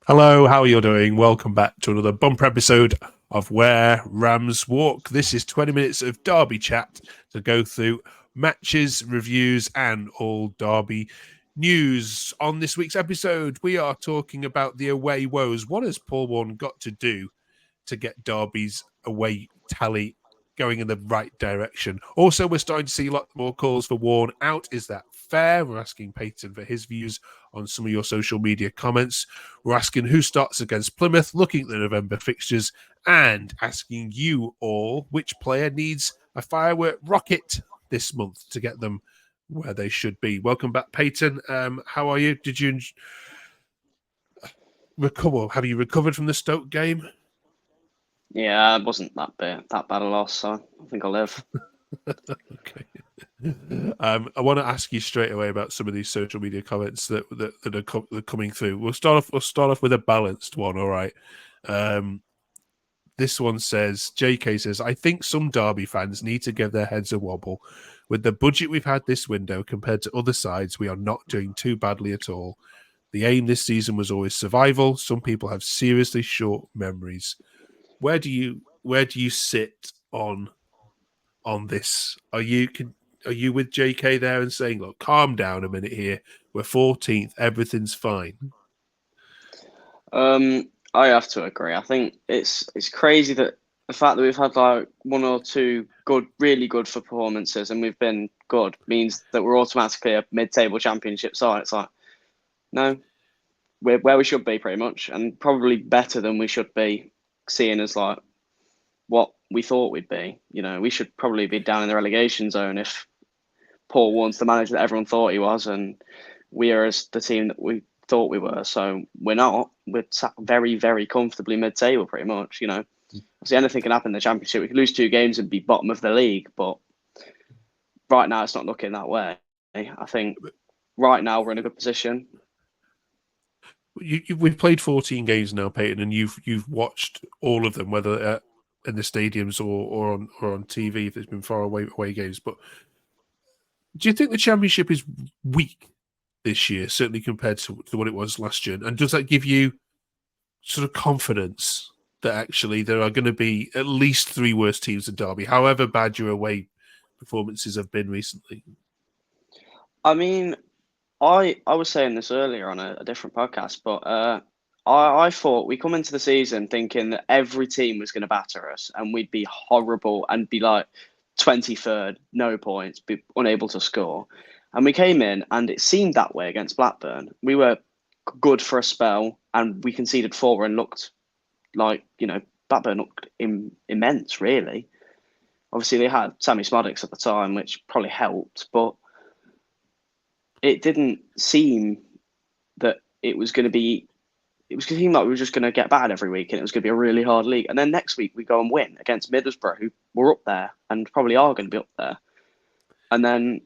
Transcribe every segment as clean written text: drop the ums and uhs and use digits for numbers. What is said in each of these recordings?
Hello, how are you doing? Welcome back to another bumper episode of Where Rams Walk. This is 20 minutes of Derby chat to go through matches, reviews, and all Derby news. On this week's episode, we are talking about the away woes. What has Paul Warne got to do to get Derby's away tally going in the right direction? Also, we're starting to see a lot more calls for Warne out. Is that fair? We're asking Peyton for his views on some of your social media comments. We're asking who starts against Plymouth, looking at the November fixtures, and asking you all which player needs a firework rocket this month to get them where they should be. Welcome back, Peyton. How are you? Did you recover? Have you recovered from the Stoke game? Yeah, it wasn't that bad a loss, so I think I'll live. Okay. I want to ask you straight away about some of these social media comments that are coming through. We'll start off with a balanced one. All right. This one says, JK says, I think some Derby fans need to give their heads a wobble. With the budget we've had this window compared to other sides, we are not doing too badly at all. The aim this season was always survival. Some people have seriously short memories. Where do you sit on this? Are you with JK there and saying, look, calm down a minute here. We're 14th. Everything's fine. I have to agree. I think it's crazy that the fact that we've had like one or two really good performances and we've been good means that we're automatically a mid-table championship side. It's like, no, we're where we should be pretty much, and probably better than we should be, seeing as like what we thought we'd be. You know, we should probably be down in the relegation zone if Paul Warne's the manager that everyone thought he was, and we are as the team that we thought we were. So we're not. We're sat very, very comfortably mid-table, pretty much. You know, see, anything can happen in the championship. We could lose 2 games and be bottom of the league, but right now it's not looking that way. I think right now we're in a good position. We've played 14 games now, Peyton, and you've watched all of them, whether in the stadiums or on TV if it's been far away games. But do you think the championship is weak this year, certainly compared to what it was last year? And does that give you sort of confidence that actually there are going to be at least 3 worse teams than Derby, however bad your away performances have been recently? I mean, I was saying this earlier on a different podcast, but I thought we come into the season thinking that every team was going to batter us and we'd be horrible and be like 23rd, no points, be unable to score. And we came in and it seemed that way against Blackburn. We were good for a spell and we conceded 4 and looked like, you know, Blackburn looked immense, really. Obviously, they had Sammy Smodix at the time, which probably helped, but it didn't seem that it was going to be. It was going to seem like we were just going to get bad every week, and it was going to be a really hard league. And then next week we go and win against Middlesbrough, who were up there and probably are going to be up there. And then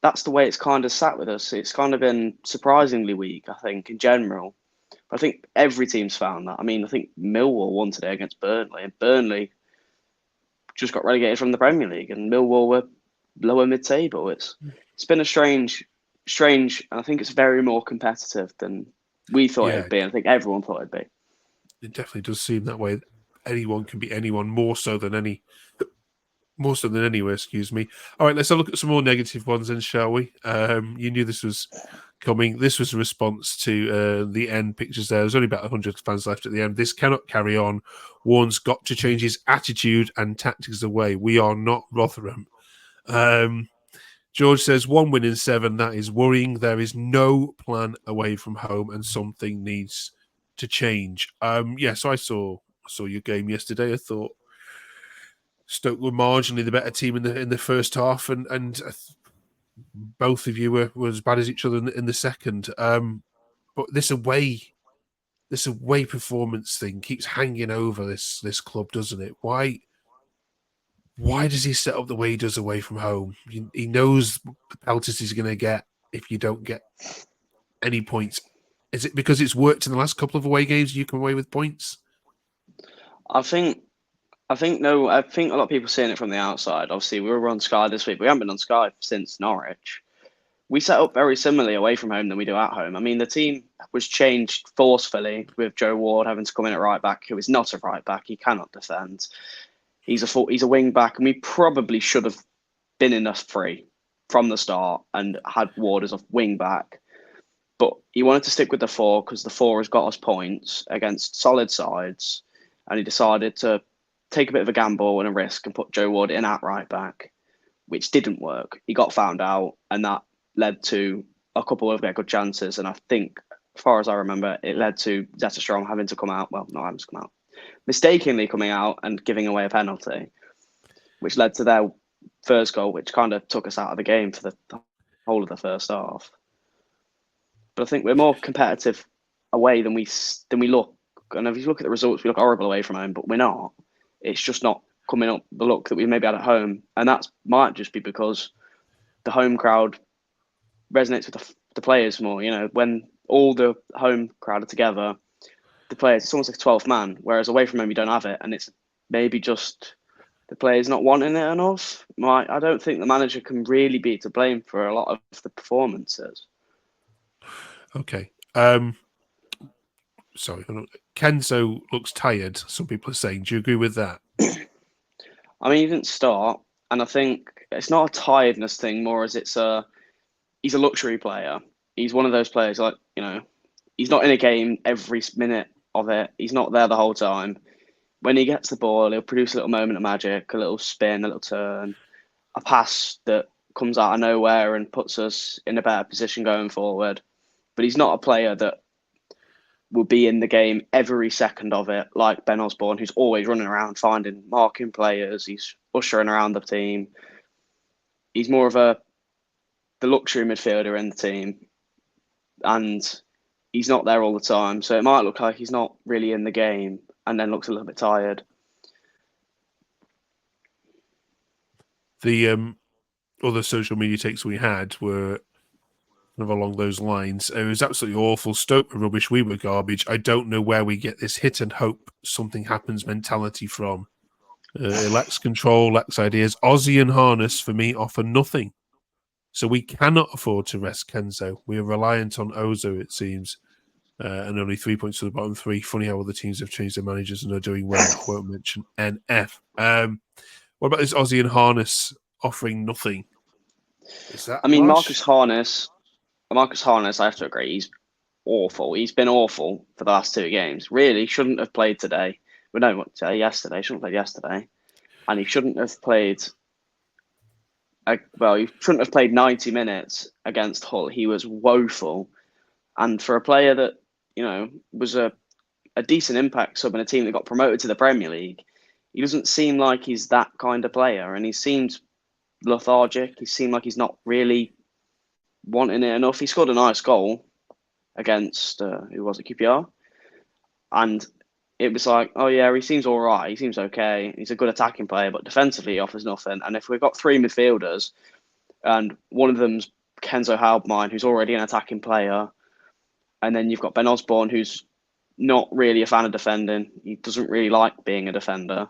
that's the way it's kind of sat with us. It's kind of been surprisingly weak, I think, in general. But I think every team's found that. I mean, I think Millwall won today against Burnley, and Burnley just got relegated from the Premier League, and Millwall were lower mid-table. It's been a strange, and I think it's very more competitive than we thought it'd be, and I think everyone thought it'd be. It definitely does seem that way. Anyone can beat anyone, more so than anywhere. Excuse me. All right, let's have a look at some more negative ones, then, shall we? You knew this was coming. This was a response to the end pictures. There's only about 100 fans left at the end. This cannot carry on. Warne's got to change his attitude and tactics away. We are not Rotherham. George says 1 win in 7. That is worrying. There is no plan away from home, and something needs to change. So I saw your game yesterday. I thought Stoke were marginally the better team in the first half, and both of you were as bad as each other in the second. But this away performance thing keeps hanging over this club, doesn't it? Why does he set up the way he does away from home? He knows the penalties he's going to get if you don't get any points. Is it because it's worked in the last couple of away games you come away with points? I think no. I think a lot of people seeing it from the outside. Obviously, we were on Sky this week. We haven't been on Sky since Norwich. we set up very similarly away from home than we do at home. I mean, the team was changed forcefully with Joe Ward having to come in at right back, who is not a right back. He cannot defend. He's a wing back, and we probably should have been in us free from the start and had Ward as a wing back. But he wanted to stick with the four because the four has got us points against solid sides, and he decided to take a bit of a gamble and a risk and put Joe Ward in at right back, which didn't work. He got found out, and that led to a couple of good chances. And I think, as far as I remember, it led to Zetterstroms having to come out. Well, not having to come out, mistakenly coming out and giving away a penalty, which led to their first goal, which kind of took us out of the game for the whole of the first half. But I think we're more competitive away than we look. And if you look at the results, we look horrible away from home, but we're not. It's just not coming up the look that we maybe had at home, and that might just be because the home crowd resonates with the players more. You know, when all the home crowd are together, the players, it's almost like a 12th man, whereas away from home you don't have it, and it's maybe just the players not wanting it enough. I don't think the manager can really be to blame for a lot of the performances. Okay. Sorry, Kenzo looks tired. Some people are saying. Do you agree with that? I mean, he didn't start, and I think it's not a tiredness thing, more as he's a luxury player. He's one of those players, like, you know, he's not in a game every minute of it. He's not there the whole time. When he gets the ball, he'll produce a little moment of magic, a little spin, a little turn, a pass that comes out of nowhere and puts us in a better position going forward. But he's not a player that will be in the game every second of it, like Ben Osborne, who's always running around finding, marking players. He's ushering around the team. He's more of the luxury midfielder in the team, and he's not there all the time. So it might look like he's not really in the game and then looks a little bit tired. The other social media takes we had were kind of along those lines. It was absolutely awful. Stoke were rubbish. We were garbage. I don't know where we get this hit and hope something happens mentality from. It lacks control, lacks ideas. Ozzy and Harness, for me, offer nothing. So we cannot afford to rest Kenzo. We are reliant on Ozo, it seems. And only 3 points to the bottom three. Funny how other teams have changed their managers and are doing well. I won't mention NF. What about this Ozzy and Harness offering nothing? Is that Marcus Harness, I have to agree, he's awful. He's been awful for the last two games. Really shouldn't have played today. We know what to say yesterday. Shouldn't have played yesterday. And he shouldn't have played... he shouldn't have played 90 minutes against Hull. He was woeful. And for a player that, you know, was a decent impact sub in a team that got promoted to the Premier League, he doesn't seem like he's that kind of player. And he seems lethargic. He seemed like he's not really wanting it enough. He scored a nice goal against, who was it, QPR? And it was like, oh yeah, he seems all right. He seems okay. He's a good attacking player, but defensively he offers nothing. And if we've got three midfielders and one of them's Kenzo Halbmine, who's already an attacking player, and then you've got Ben Osborne, who's not really a fan of defending. He doesn't really like being a defender.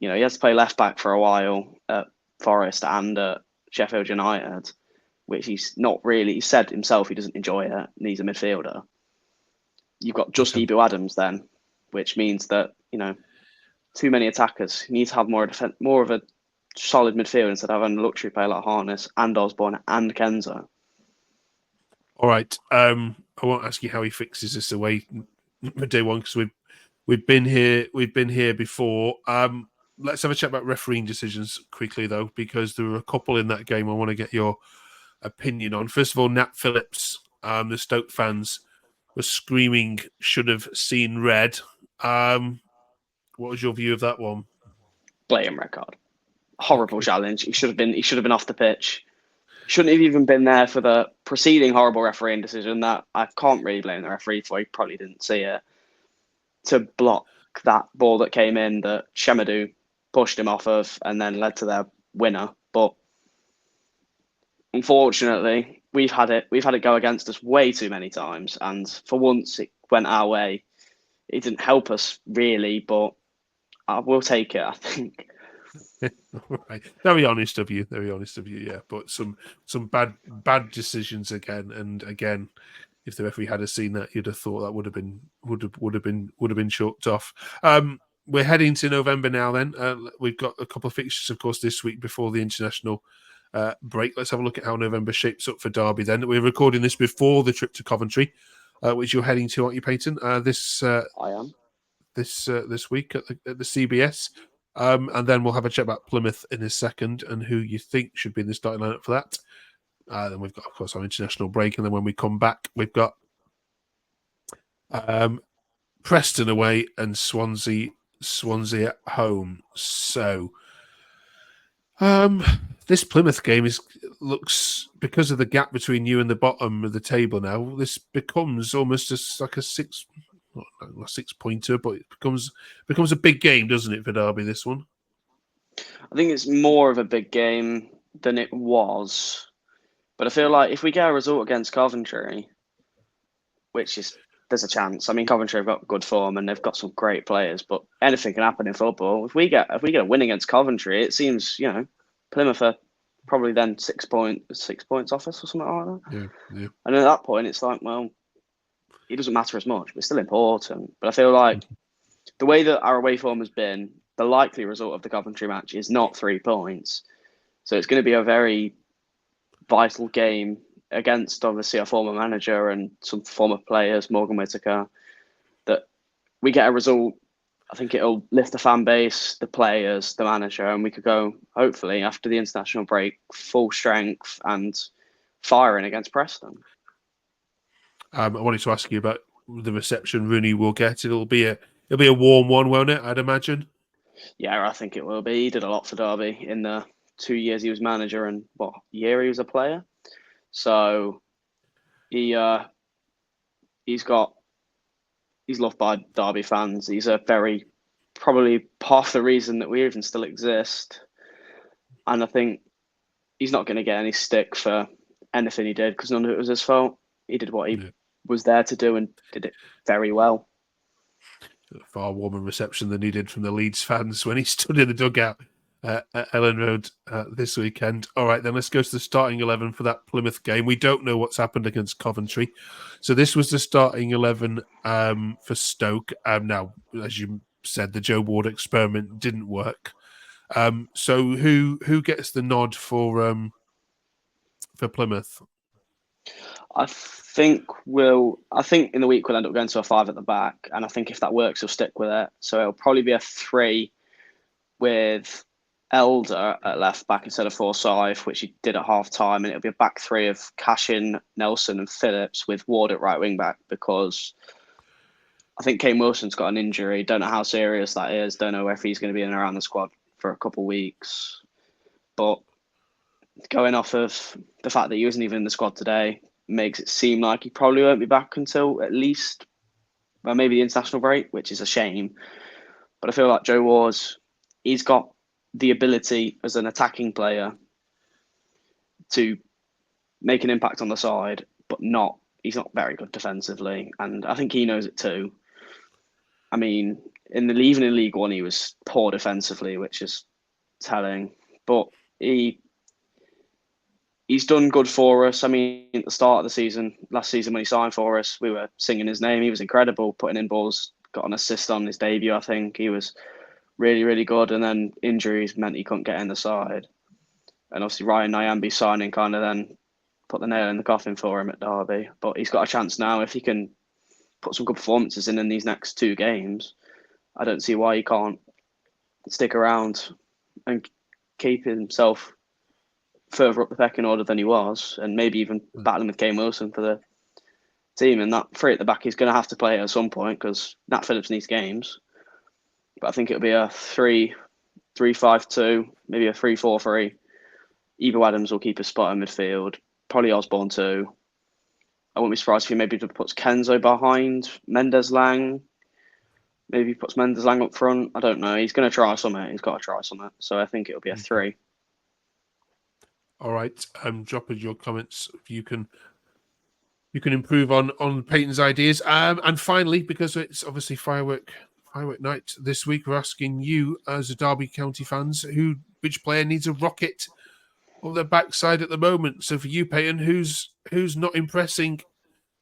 You know, he has to play left back for a while at Forest and at Sheffield United, which he's not really. He said himself he doesn't enjoy it, and he's a midfielder. You've got just Ibu Adams then, which means that, you know, too many attackers. You need to have more of a solid midfield instead of having a luxury player like Harness and Osborne and Kenzo. All right. I won't ask you how he fixes this away day one because we've been here before. Let's have a chat about refereeing decisions quickly though, because there were a couple in that game I want to get your opinion on. First of all, Nat Phillips, the Stoke fans were screaming should have seen red. What was your view of that one? Blatant red card. Horrible challenge. He should have been off the pitch. Shouldn't have even been there for the preceding horrible refereeing decision that I can't really blame the referee for. He probably didn't see it. To block that ball that came in that Shemadou pushed him off of and then led to their winner. But unfortunately, we've had it go against us way too many times. And for once it went our way. It didn't help us really, but we'll take it, I think. Right. Very honest of you. Very honest of you. Yeah, but some bad decisions again and again. If the referee had seen that, you'd have thought that would have been chalked off. We're heading to November now. Then we've got a couple of fixtures, of course, this week before the international break. Let's have a look at how November shapes up for Derby. Then we're recording this before the trip to Coventry, which you're heading to, aren't you, Peyton? I am. This week at the CBS. And then we'll have a chat about Plymouth in a second and who you think should be in the starting lineup for that. Then we've got, of course, our international break. And then when we come back, we've got Preston away and Swansea at home. So this Plymouth game looks, because of the gap between you and the bottom of the table now, this becomes almost just like a six-pointer, but it becomes a big game, doesn't it, for Derby, this one? I think it's more of a big game than it was. But I feel like if we get a result against Coventry, there's a chance. I mean, Coventry have got good form and they've got some great players, but anything can happen in football. If we get a win against Coventry, it seems, Plymouth are probably then 6 points off us or something like that. Yeah. And at that point, it's like, well, it doesn't matter as much, but it's still important. But I feel like the way that our away form has been, the likely result of the Coventry match is not 3 points. So it's going to be a very vital game against, obviously, a former manager and some former players, Morgan Whittaker, that we get a result. I think it'll lift the fan base, the players, the manager, and we could go, hopefully, after the international break, full strength and firing against Preston. I wanted to ask you about the reception Rooney will get. It'll be a warm one, won't it? I'd imagine. Yeah, I think it will be. He did a lot for Derby in the 2 years he was manager and what year he was a player. So he's loved by Derby fans. He's probably half the reason that we even still exist. And I think he's not going to get any stick for anything he did because none of it was his fault. He did what he was there to do and did it very well. A far warmer reception than he did from the Leeds fans when he stood in the dugout at Ellen Road this weekend. All right, then let's go to the starting 11 for that Plymouth game. We don't know what's happened against Coventry. So this was the starting 11 for Stoke. Now, as you said, the Joe Ward experiment didn't work. So who gets the nod for Plymouth? I think in the week we'll end up going to a 5 at the back, and I think if that works, he'll stick with it. So it'll probably be a 3 with Elder at left back instead of Forsyth, which he did at half time, and it'll be a back 3 of Cashin, Nelson, and Phillips with Ward at right wing back because I think Kane Wilson's got an injury. Don't know how serious that is. Don't know if he's going to be in and around the squad for a couple of weeks. But going off of the fact that he wasn't even in the squad today makes it seem like he probably won't be back until at least, well, maybe the international break, which is a shame. But I feel like Joe Wars, he's got the ability as an attacking player to make an impact on the side, but he's not very good defensively. And I think he knows it too. I mean, even in League One, he was poor defensively, which is telling. But he's done good for us. I mean, at the start of the season, last season when he signed for us, we were singing his name. He was incredible, putting in balls, got an assist on his debut, I think. He was really, really good. And then injuries meant he couldn't get in the side. And obviously Ryan Nyambe signing kind of then put the nail in the coffin for him at Derby. But he's got a chance now if he can put some good performances in these next 2 games. I don't see why he can't stick around and keep himself further up the pecking order than he was, and maybe even battling with Kane Wilson for the team. And that 3 at the back, he's going to have to play at some point because Nat Phillips needs games. But I think it'll be a 3-5-2, maybe a 3-4-3. Eva Adams will keep his spot in midfield. Probably Osborne too. I wouldn't be surprised if he maybe puts Kenzo behind Mendes Lang. Maybe he puts Mendes Lang up front. I don't know. He's going to try something. He's got to try something. So I think it'll be a 3. All right. Drop us your comments if you can improve on Peyton's ideas. And finally, because it's obviously firework Highway Night this week. We're asking you, as a Derby County fans, which player needs a rocket on their backside at the moment. So for you, Peyton, who's not impressing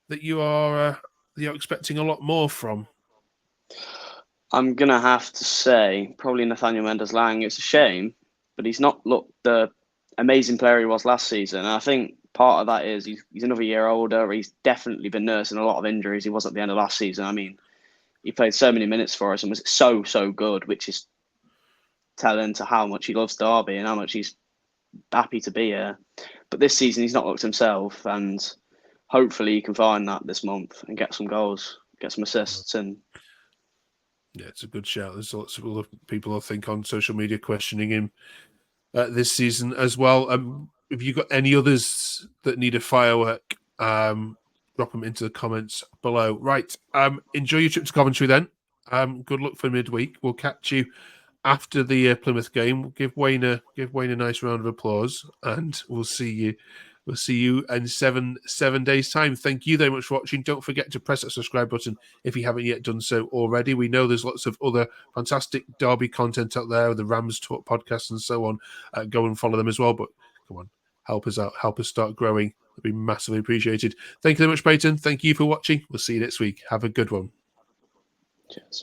that you're expecting a lot more from? I'm going to have to say probably Nathaniel Mendes-Lang. It's a shame, but he's not looked the amazing player he was last season. And I think part of that is he's another year older. He's definitely been nursing a lot of injuries. He was at the end of last season. I mean, he played so many minutes for us and was so good, which is telling to how much he loves Derby and how much he's happy to be here. But this season, he's not looked himself, and hopefully he can find that this month and get some goals, get some assists. And yeah, it's a good shout. There's lots of other people, I think, on social media questioning him this season as well. Have you got any others that need a firework? Drop them into the comments below. Right. Enjoy your trip to Coventry then. Good luck for midweek. We'll catch you after the Plymouth game. We'll give Wayne a nice round of applause, and we'll see you. We'll see you in seven days' time. Thank you very much for watching. Don't forget to press that subscribe button if you haven't yet done so already. We know there's lots of other fantastic Derby content out there, the Rams Talk podcast and so on. Go and follow them as well. But come on, help us out. Help us start growing. It'd be massively appreciated. Thank you very much, Peyton. Thank you for watching. We'll see you next week. Have a good one. cheers.